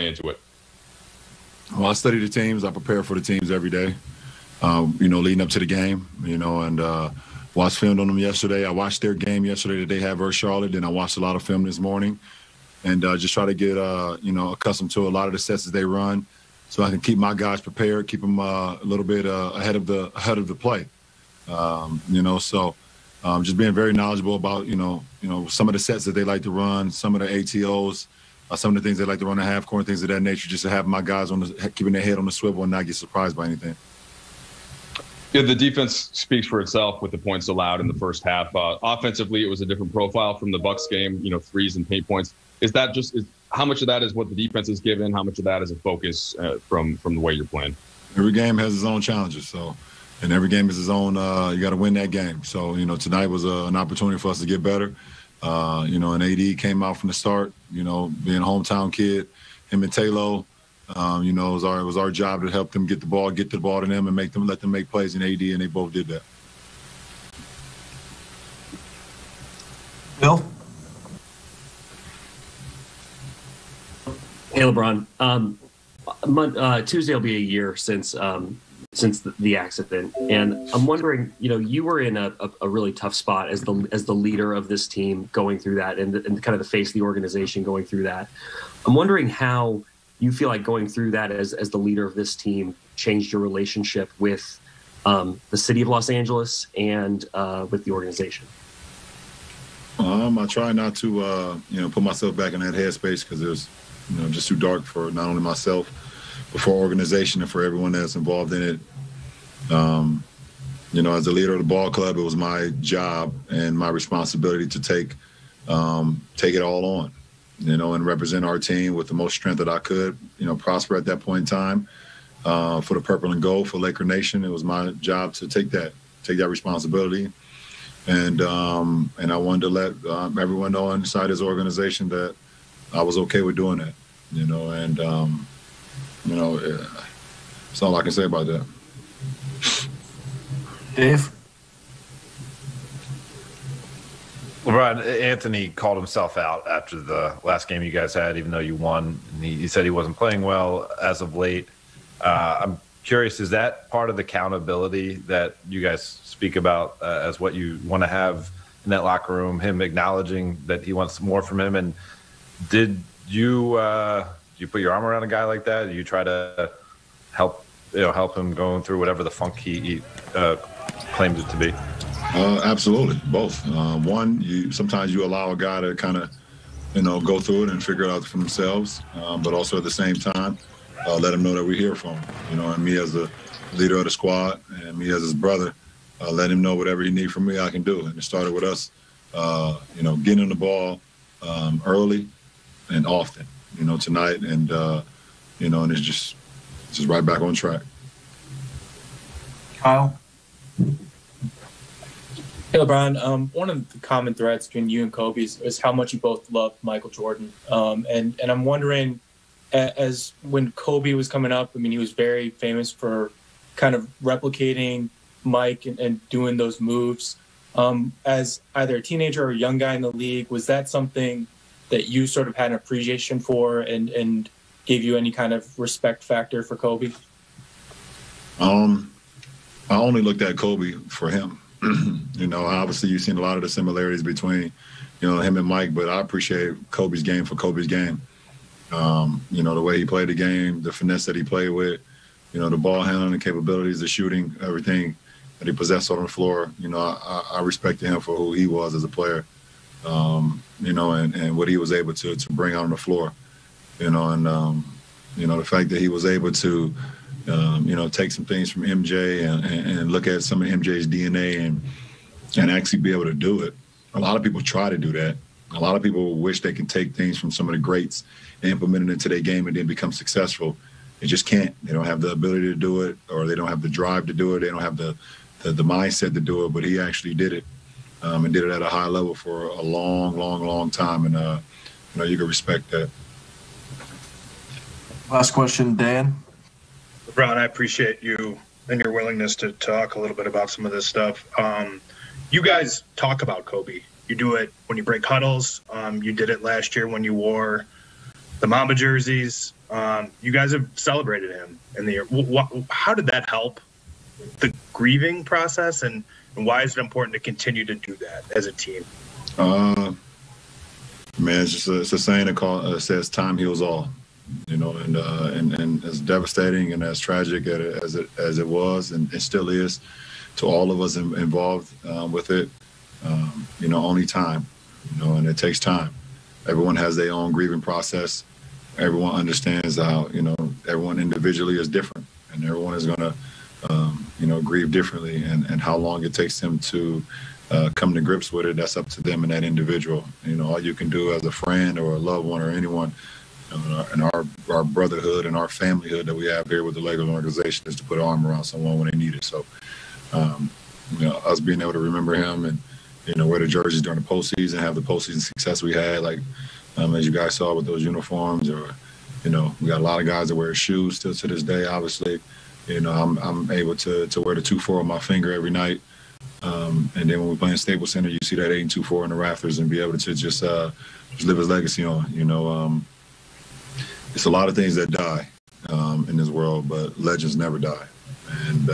into it? Well, I study the teams. I prepare for the teams every day, leading up to the game, and watched film on them yesterday. I watched their game yesterday that they had versus Charlotte. Then I watched a lot of film this morning and just try to get, accustomed to a lot of the sets that they run so I can keep my guys prepared, keep them a little bit ahead of the play. Just being very knowledgeable about, some of the sets that they like to run, some of the ATOs, some of the things they like to run the half court, things of that nature, just to have my guys keeping their head on the swivel and not get surprised by anything. Yeah, the defense speaks for itself with the points allowed in the first half. Offensively, it was a different profile from the Bucks game, threes and paint points. Is that how much of that is what the defense is given? How much of that is a focus from the way you're playing? Every game has its own challenges, and every game is its own. You got to win that game. So tonight was an opportunity for us to get better. And AD came out from the start. Being a hometown kid, him and Taylor. It was our job to help them get the ball to them, and let them make plays in AD, and they both did that. Bill? Hey, LeBron. Tuesday will be a year since the accident, and I'm wondering, you were in a really tough spot as the leader of this team going through that, and kind of the face of the organization going through that. I'm wondering how you feel like going through that as the leader of this team changed your relationship with the city of Los Angeles and with the organization. I try not to, put myself back in that headspace because it was, just too dark for not only myself, but for organization and for everyone that's involved in it. As the leader of the ball club, it was my job and my responsibility to take it all on, and represent our team with the most strength that I could, prosper at that point in time. For the purple and gold, for Laker Nation, it was my job to take that responsibility. And I wanted to let everyone know inside this organization that I was okay with doing that, that's all I can say about that. Dave? LeBron, Anthony called himself out after the last game you guys had, even though you won. And he said he wasn't playing well as of late. I'm curious, is that part of the accountability that you guys speak about as what you want to have in that locker room, him acknowledging that he wants more from him? And did you put your arm around a guy like that? Did you try to help him going through whatever the funk he claims it to be? Absolutely, both. One, sometimes you allow a guy to kind of, go through it and figure it out for themselves, but also at the same time, let him know that we're here for him. And me as the leader of the squad and me as his brother, let him know whatever he needs from me, I can do. And it started with us, getting him the ball early and often, tonight, and and it's just right back on track. Kyle? Hey, LeBron. One of the common threads between you and Kobe is how much you both love Michael Jordan. And I'm wondering, as when Kobe was coming up, he was very famous for kind of replicating Mike and doing those moves. As either a teenager or a young guy in the league, was that something that you sort of had an appreciation for and gave you any kind of respect factor for Kobe? I only looked at Kobe for him. Obviously you've seen a lot of the similarities between, him and Mike, but I appreciate Kobe's game for Kobe's game. The way he played the game, the finesse that he played with, the ball handling capabilities, the shooting, everything that he possessed on the floor. I respected him for who he was as a player, and what he was able to bring out on the floor. The fact that he was able to, take some things from MJ and look at some of MJ's DNA and actually be able to do it. A lot of people try to do that. A lot of people wish they can take things from some of the greats and implement it into their game and then become successful. They just can't. They don't have the ability to do it, or they don't have the drive to do it. They don't have the mindset to do it, but he actually did it and did it at a high level for a long time. And, you can respect that. Last question, Dan. LeBron, I appreciate you and your willingness to talk a little bit about some of this stuff. You guys talk about Kobe. You do it when you break huddles. You did it last year when you wore the Mamba jerseys. You guys have celebrated him in the year. How did that help the grieving process, and why is it important to continue to do that as a team? Man, it's a saying that says time heals all, and as devastating and as tragic as it was and it still is to all of us involved with it, only time, and it takes time. Everyone has their own grieving process. Everyone understands how, everyone individually is different, and everyone is going to, grieve differently, and how long it takes them to come to grips with it, that's up to them and that individual. All you can do as a friend or a loved one or anyone in our brotherhood and our familyhood that we have here with the Lakers organization is to put an arm around someone when they need it. So, us being able to remember him and, wear the jerseys during the postseason, have the postseason success we had, like as you guys saw with those uniforms, or, we got a lot of guys that wear shoes still to this day, obviously. I'm able to wear the 2-4 on my finger every night. And then when we play in Staples Center, you see that 8 and 2-4 in the rafters and be able to just live his legacy on. It's a lot of things that die in this world, but legends never die, and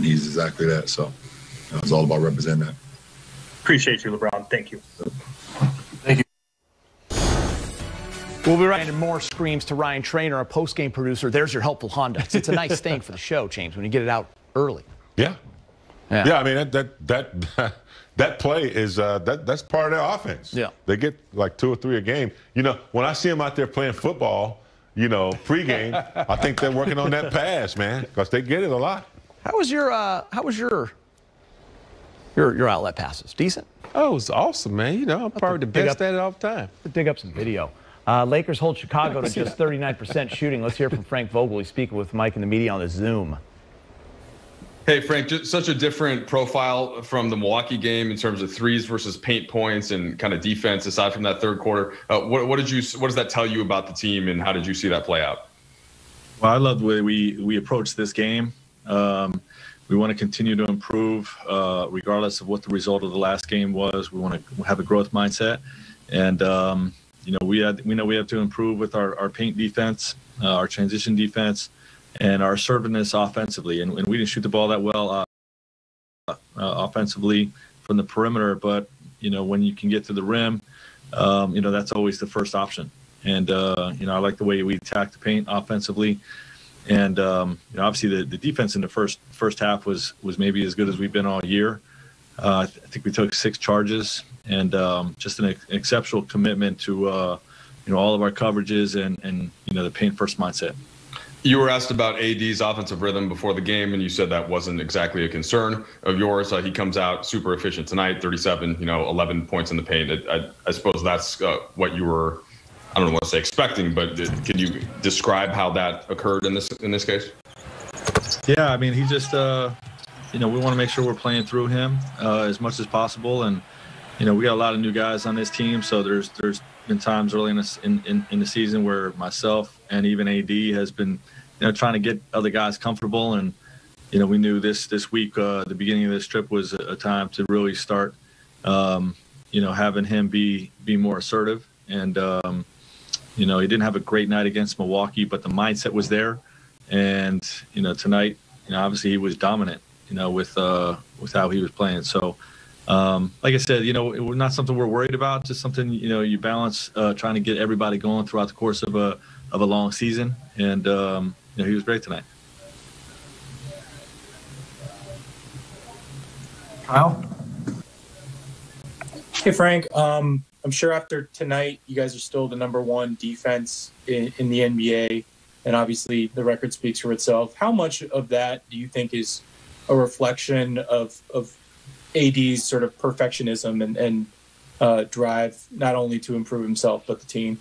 he's exactly that. So it's all about representing that. Appreciate you, LeBron. Thank you. Thank you. We'll be right into more screams to Ryan Trainer, a post-game producer. There's your helpful Honda. It's a nice thing for the show, James, when you get it out early. Yeah. I mean that play is that's part of their offense. Yeah, they get like 2 or 3 a game. When I see them out there playing football, pregame, I think they're working on that pass, man, because they get it a lot. How was your outlet passes? Decent? Oh, it was awesome, man. I'm probably the best at it all the time. Dig up some video. Lakers hold Chicago to just 39% shooting. Let's hear from Frank Vogel. He's speaking with Mike and the media on the Zoom. Hey, Frank, just such a different profile from the Milwaukee game in terms of threes versus paint points and kind of defense aside from that third quarter. What does that tell you about the team, and how did you see that play out? Well, I love the way we approach this game. We want to continue to improve regardless of what the result of the last game was. We want to have a growth mindset. And, we know we have to improve with our paint defense, our transition defense, and our assertiveness offensively. And we didn't shoot the ball that well offensively from the perimeter. But, when you can get to the rim, that's always the first option. And, I like the way we attack the paint offensively. And, obviously the defense in the first half was maybe as good as we've been all year. I think we took 6 charges, and just an exceptional commitment to, all of our coverages and the paint first mindset. You were asked about AD's offensive rhythm before the game, and you said that wasn't exactly a concern of yours. He comes out super efficient tonight, 37, 11 points in the paint. I suppose that's what you were, I don't know what to say expecting, but can you describe how that occurred in this case? Yeah, I mean, he just, we want to make sure we're playing through him as much as possible. And, we got a lot of new guys on this team, so there's been times early in the season where myself and even AD has been, trying to get other guys comfortable. And, we knew this week, the beginning of this trip was a time to really start, having him be more assertive. And, he didn't have a great night against Milwaukee, but the mindset was there. And, tonight, obviously he was dominant, with how he was playing. So, like I said, we're not something we're worried about, just something, you balance trying to get everybody going throughout the course of a long season. And, he was great tonight. Kyle? Hey, Frank. I'm sure after tonight, you guys are still the #1 defense in the NBA, and obviously the record speaks for itself. How much of that do you think is a reflection of AD's sort of perfectionism and drive, not only to improve himself but the team?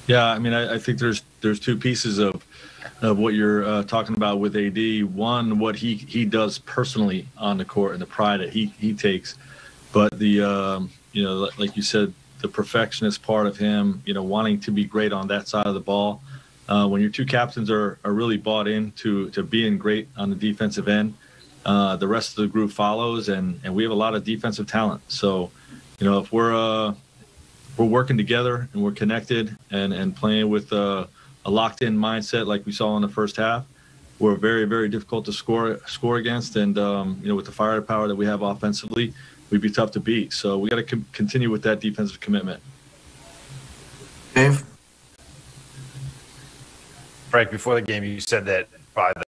Yeah, I mean, I think there's 2 pieces of what you're talking about with AD. One, what he does personally on the court and the pride that he takes, but the like you said, the perfectionist part of him, wanting to be great on that side of the ball. When your 2 captains are really bought into being great on the defensive end, the rest of the group follows, and we have a lot of defensive talent. So, if we're we're working together and we're connected and playing with a locked-in mindset like we saw in the first half. We're very, very difficult to score against, and with the firepower that we have offensively, we'd be tough to beat. So we got to continue with that defensive commitment. Dave? Frank, before the game, you said that by the